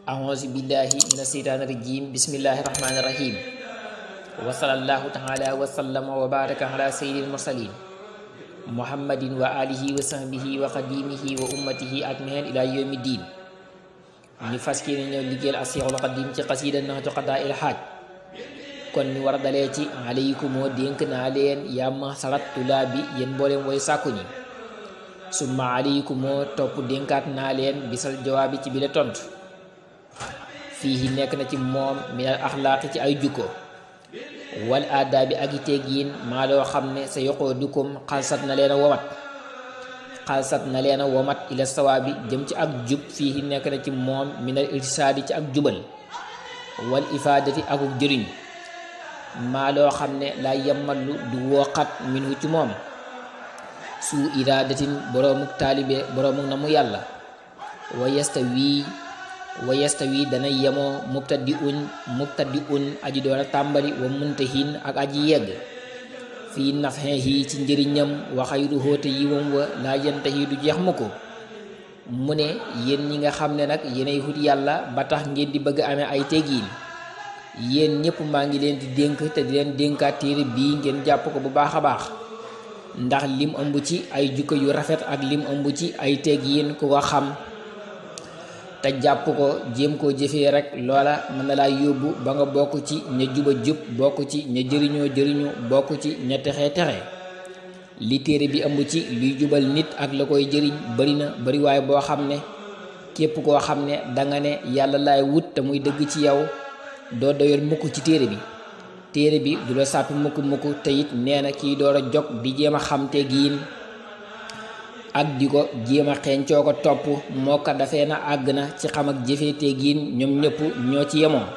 أعوذ بالله من الشيطان الرجيم بسم الله الرحمن الرحيم وصلى الله تعالى وسلم وبارك على سيد المرسلين محمد وآله وصحبه وخديمه وأمته أجمعين إلى يوم الدين ñu fas yéene ñëw liggéeyal Seexul Xadiim ci xasiida Nahju Qadaa'il Haaj kon ñu war a dalee ci aleykum moo dénk naa leen yaa mahsarat tulaabi yéen mbooleem way sàkku ñi summa aleykum moo topp dénkaat naa leen bisal jawaabi ci bile tontu fii nekk na ci moom minal axlaaqi ci ay jukko wal aadaabi ak i teggiin maa loo xam ne sa yoqoo dukum xalsat na leen a womat ila sawaabi jëm ci ak jub fii nekk na ci moom minal irsaadi ci ak jubal wal ifaadati akuk jëriñ maa loo xam ne laa yemmallu du wooxat minhu ci moom suu iraadatin boroomuk taalibe boroomuk na mu yàlla wa yastawi dana yemoo mubtadi un aji door a tàmbali wa muntahin ak aji yegg fii nafxihi ci njëriñam wa xayruhu te yiwam wa laa yantahi du jeex ma ko mu ne yéen ñi nga xam ne nag yéenay wut yàlla ba tax ngeen di bëgg amee ay teggiin yéen ñëpp maa ngi leen di dénk te di leen dénkaat téere bii ngeen jàpp ko bu baax a baax ndax lim ëmb ci ay jukko yu rafet ak lim ëmb ci ay teggiin ku ko xam te jàpp ko jéem koo jëfee rek loola mën na laa yóbbu ba nga bokk ci ña juba jub bokk ci ña jëriñu bokk ci ña texe li téere bi ëmb ci luy jubal nit ak la koy jëriñ bari waaye boo xam ne képp koo xam ne danga ne yàlla laay wut te muy dëgg ci yow doo doyal mukk ci téere bi du la sàppi mukk te it nee na kiy door a jog di jéem a xam teggiin ak di ko jéem a xeeñcoo ko topp moo ko dafee na àgg na ci xam ak jëfee teggiin ñoom ñëpp ñoo ci yemoo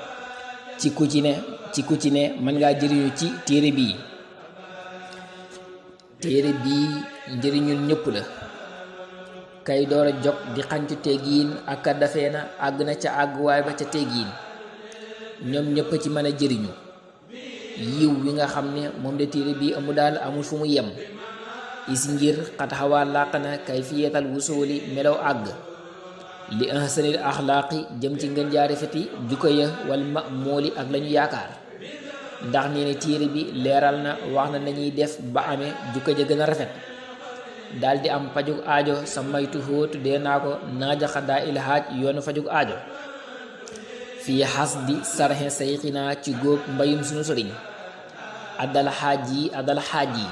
ci ku ci ne mën ngaa jëriñu ci téere bii njëriñul ñëpp la kay door a jog di xañtu teggiin ak ka dafee na àgg na ca àgguwaay ba ca teggiin ñoom ñëpp ci mën a jëriñu yiw wi nga xam ne moom de téere bii amu daal amul fu mu yem is ngir xat xawaa làq na kay fiyetal wusooli melaw àgg li ahsanil axlaaqi jëm ci ngën jaari feti jukko ya wal ma mooli ak lañu yaakaar ndax nee na téere bi leeral na wax na nañuy def ba amee jukko ja gën a rafet daldi am pajug aajo sa maytu hoo tuddee naa ko Nahju Qadaa'il Haaj yoonu fajug aajo fii xas di sarxe sayxinaa ci góob mbayum sunu sëriñ adal xaaj yi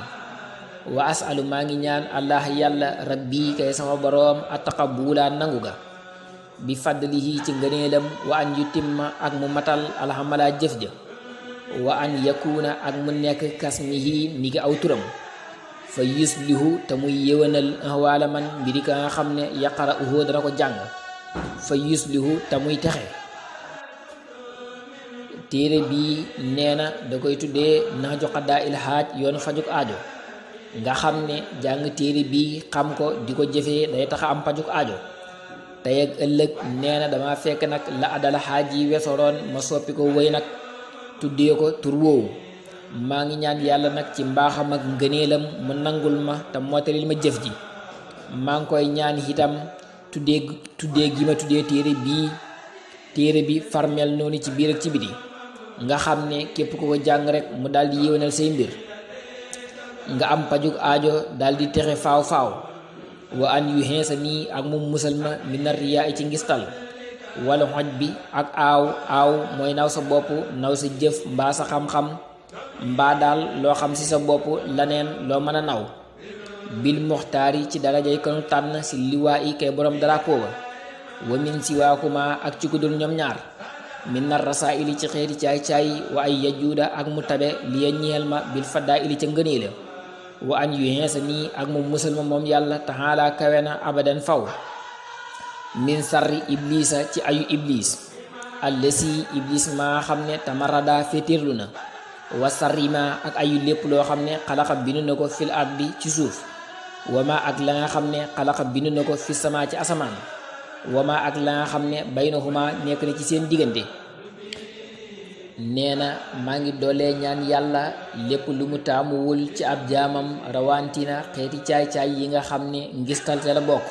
wa asalu maa ngi ñaan allah yàlla rabbi kay sama boroom ataqabula nangu ga bi fadlihi ci ngëneelam wa an yutimma ak mu matal alhamala jëf ja wa an yakuna ak mu nekk kasmihi ni ki aw turam fa yuslihu te muy yéwénal ahwaala man mbiri ka nga xam ne yaqara uhu dana ko jàng fa yuslihu te muy texe téere bii nee na da koy tuddee Nahju Qadaa'il Haaj yoonu fajuk aajo nga xam ne jàng téere bii xam ko di ko jëfee day tax am pajuk aajo tey ak ëllëg nee na dama fekk nag la adal xaaj yi wesoroon ma soppi ko wëy nag tuddee ko tur woowu maa ngi ñaan yàlla nag ci mbaaxam ak ngëneelam mu nangul ma te mootalil ma jëf ji maa ngi koy ñaan itam tuddee gi ma tuddee téere bi farmel noonu ci biir ak ci biti nga xam ne képp ku ko jàng rek mu daal di yéwénal say mbir nga am pajuk aajo daldi texe faaw wa an yu xeesa nii ak mu musal ma mi nar yaa ci ngistal wala xoj bi ak aaw mooy naw sa bopp naw sa jëf mbaa sa xam-xam mbaa daal loo xam ci sa bopp laneen loo mën a naw bil muxtaari ci darajay kanu tànn ci liwaa yi kay borom drapeau ba wa min siwaakuma ak ci ku dul ñoom ñaar min nar rasaili ci xeeti caay-caay wa ay yajuuda ak mu tabe li ya ñeel ma bil faddaa ili ca ngëneela wa an yu xeesa nii ak mu musal ma moom yàlla taxaala kawe na abadan faw min sarri iblisa ci ayu iblis allasi iblis maa xam ne tamarada féetéerlu na wa sarri ma ak ayu lépp loo xam ne xalaqa bindu na ko fil ardi ci suuf wa ma ak la nga xam ne xalaqa bindu na ko fi sama ci asamaan wa ma ak la nga xam ne baynahuma nekk na ci seen diggante nee na maa ngi doolee ñaan yàlla lépp lu mu taamuwul ci ab jaamam rawantina xeeti caay-caay yi nga xam ne ngistal te la bokk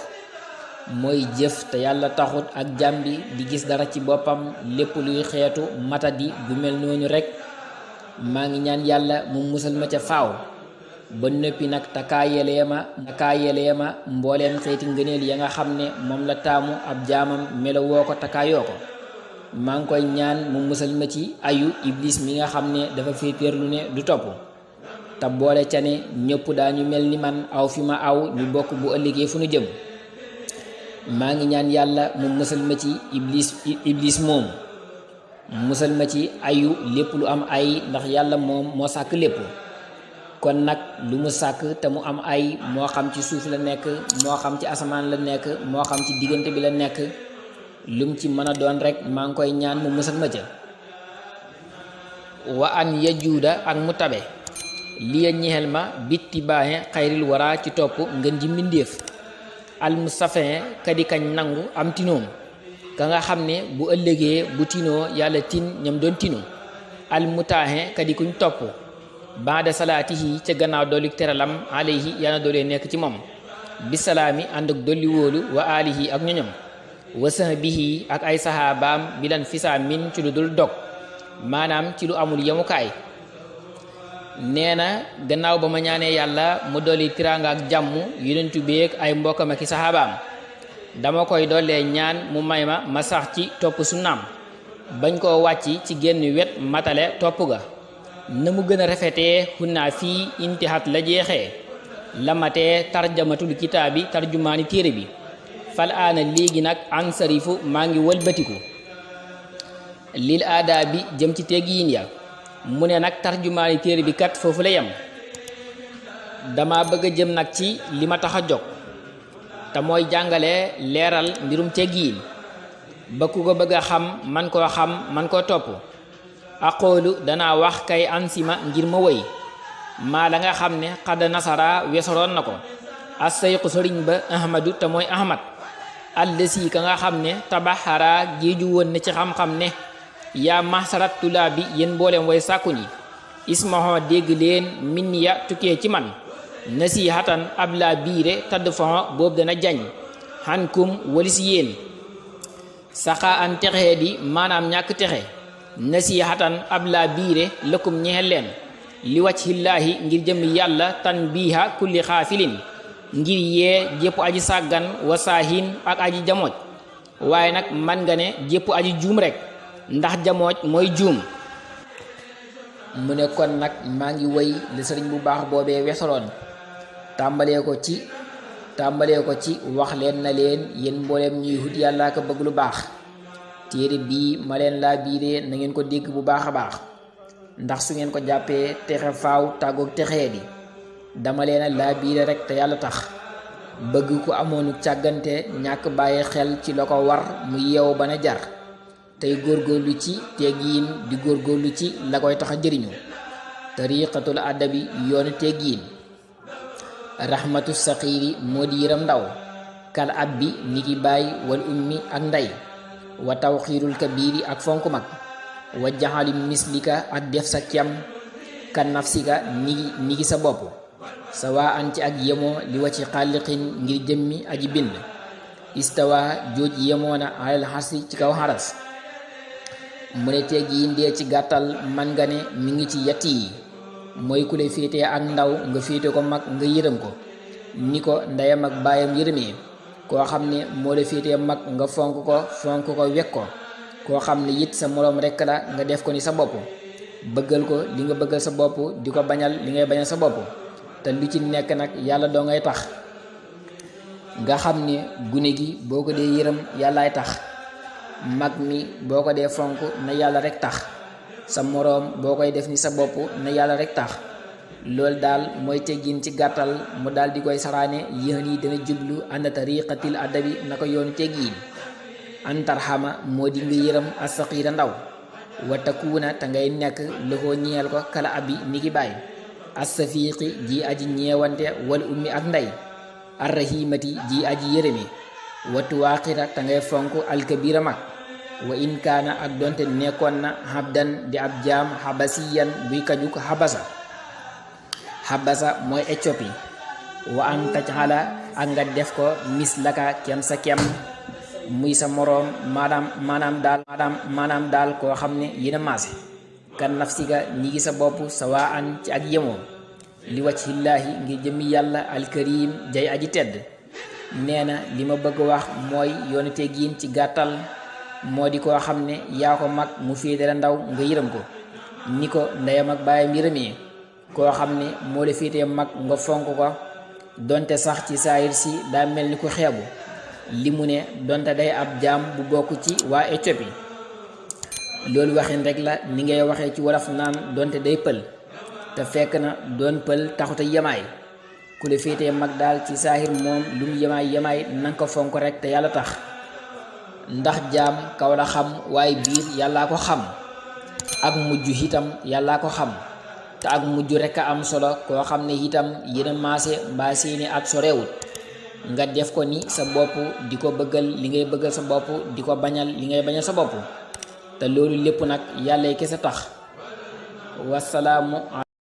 mooy jëf te yàlla taxut ak jàmbi di gis dara ci boppam lépp luy xeetu matadi gu mel noonu rekk maa ngi ñaan yàlla mu musal ma ca faaw ba noppi nag takaayalee ma mbooleem xeeti ngëneel ya nga xam ne moom la taamu ab jaamam melo woo ko takaayoo ko maa ngi koy ñaan mu musal ma ci ayu iblis mi nga xam ne dafa féetéerlu ne du topp te boole ca ne ñëpp daañu mel ni man aw fi ma aw ñu bokk bu ëllëgee fu nu jëm maa ngi ñaan yàlla mu musal ma ci iblis moom musal ma ci ayu lépp lu am ay ndax yàlla moom moo sàkk lépp kon nag lu mu sàkk te mu am ay moo xam ci suuf la nekk moo xam ci asamaan la nekk moo xam ci diggante bi la nekk lum ci mën a doon rek maa ngi koy ñaan mu musal ma ca wa an yajuuda ak mu tabe liya ñexel ma bitti baaxe xayril wara ci topp ngën ji mbindéef al mustafin kadi kañ nangu am tinoom ka nga xam ne bu ëllëgee bu tinoo yàlla tin ñam doon tinu al mutaaxe kadi kuñ topp baada salaatihi ca gannaaw dolli teralam alayhi yàlla doolee nekk ci moom bisalaami ànd ak dolli wóolu wa alihi ak ñoñom wa sahbihi ak ay saxaabaam bilan fisaa min ci lu dul dog maanaam ci lu amul yemukaay nee na gannaaw ba ma ñaanee yàlla mu dolli tiraanga ak jàmm yonentu beeg ay mbokkam ak i saxaabaam dama koy dollee ñaan mu may ma sax ci topp sunnaam bañ koo wàcc ci génn wet matale topp ga na mu gën a rafetee xunnaa fii intihat la jeexee lamatee tarjamatul kitaabi tarjumaani téere bi fal aana léegi nag ansarifu maa ngi wëlbatiku lil aadaa bi jëm ci teggiin ya mu ne nag tarjumaani téere bi kat foofu la yem dama bëgg a jëm nag ci li ma tax a jóg te mooy jàngale leeral mbirum teggiin ba ku ko bëgg a xam man koo topp aqoolu danaa wax kay ansima ngir ma woy maa la nga xam ne xadd nasara wesaroon na ko assayqu sëriñ ba ahmadu te mooy ahmad allësi ka nga xam ne tabaxara géeju woon na ci xam-xam ne yaa mahsarat tulaa bi yéen mboolem way sàkku ñi ismaho dégg leen min ya tukkee ci man nasihatan ab laa biire tadd faxo boobu dana jañ xankum walis yéen saxa an texee di maanaam ñàkk texe nasihatan ab laa biire lëkkum ñexel leen li wajhillaahi ngir jëm yàlla tan biiha kulli xaafilin ngir yee jépp aji sàggan wa saahin ak aji jamooj waaye nag man nga ne jépp aji juum rek ndax jamooj mooy juum mu ne kon nag maa ngi woy li sëriñ bu baax boobee wesaloon tàmbalee ko ci wax leen na leen yéen mbooleem ñuy hut yàlla ko bëgg lu baax téere bii ma leen laa biiree na ngeen ko dégg bu baax a baax ndax su ngeen ko jàppee texe faaw tàggoog texee di dama leen a laa biire rek te yàlla tax bëgg ku amoonu càggante ñàkk bàyyi xel ci la ko war mu yeewu ba na jar tey góorgóorlu ci teggiin di góorgóorlu ci la koy tax a jëriñu tariqatul adabi yoonu teggiin rahmatu saqiiri moo di yëram ndaw kal ab bi ni ki baay wal ummi ak ndey wa tawxiirul kabiiri ak fonk mag wa jaxali mislika ak def sa kem kan nafsika ni ki sa bopp sa waa an ci ak yemoo li wa ci xàlliqin ngir jëmmi aji bind istawa jooj yemoona alal xarsi ci kaw xaras mu ne teggiin dee ci gàttal man nga ne mi ngi ci yett yi mooy ku lay féetee ak ndaw nga féete ko mag nga yërëm ko ni ko ndeyam ak baayam yërëmee koo xam ne moo la féetee mag nga fonk ko wekk ko koo xam ne it sa moroom rekk la nga def ko ni sa bopp bëggal ko li nga bëggal sa bopp di ko bañal li ngay bañal sa bopp te lu ci nekk nag yàlla doo ngay tax nga xam ne gune gi boo ko dee yërëm yàllaay tax mag mi boo ko dee fonk na yàlla rek tax sa moroom boo koy def ni sa bopp na yàlla rek tax loolu daal mooy teggin ci gàttal mu daal di koy saraane yéen yi dana jublu ànd tariqatil adabi na ko yoonu teggin antarxama moo di nga yërëm asaqiira ndaw wa takuuna te ngay nekk loxoo ñeel ko kala abi ni ki baay assafiqi ji aji ñeewante wal ummi ak ndey arrahimati ji aji yërëme wa tuwaaxira te ngay fonk alkabira mag wa in kaana ak donte nekkoon na habdan di ab jaam habasiyan buy kaju ko habasa mooy Éthiopie wa an tajala ak nga def ko mislaka kem sa kem muy sa moroom maanaam daal koo xam ne yéen a maase kan nafsika ñi ngi sa bopp sawaa an ci ak yemoo li wajhillaahi ngir jëmmi yàlla alkarim jay aji tedd. nee na li ma bëgg wax mooy yoonu teggiin ci gàttal moo di koo xam ne yaa ko mag mu féete la ndaw nga yërëm ko ni ko ndeyam ak baayam yërëmee, koo xam ne moo la féetee mag nga fonk ko donte sax ci saayir si daa mel ni ku xeebu. li mu ne donte day ab jaam bu bokk ci waa Éthiopie. loolu waxin rek la ni ngay waxee ci wolof naan donte day pël te fekk na doon pël taxuta yemaay. ku la féetee mag daal ci saahir moom lu mu yemaay nanga ko fonk rek te yàlla tax, ndax jaam kaw la xam waaye biir yàllaa ko xam, ak mujj itam yàllaa ko xam, te ak mujj rek a am solo. koo xam ne itam yéen a maase mbaa seeni at sorewut nga def ko ni sa bopp di ko bëggal li ngay bëggal sa bopp, di ko bañal li ngay bañal sa bopp, te loolu lépp nag yàlla kese tax. wasalaamu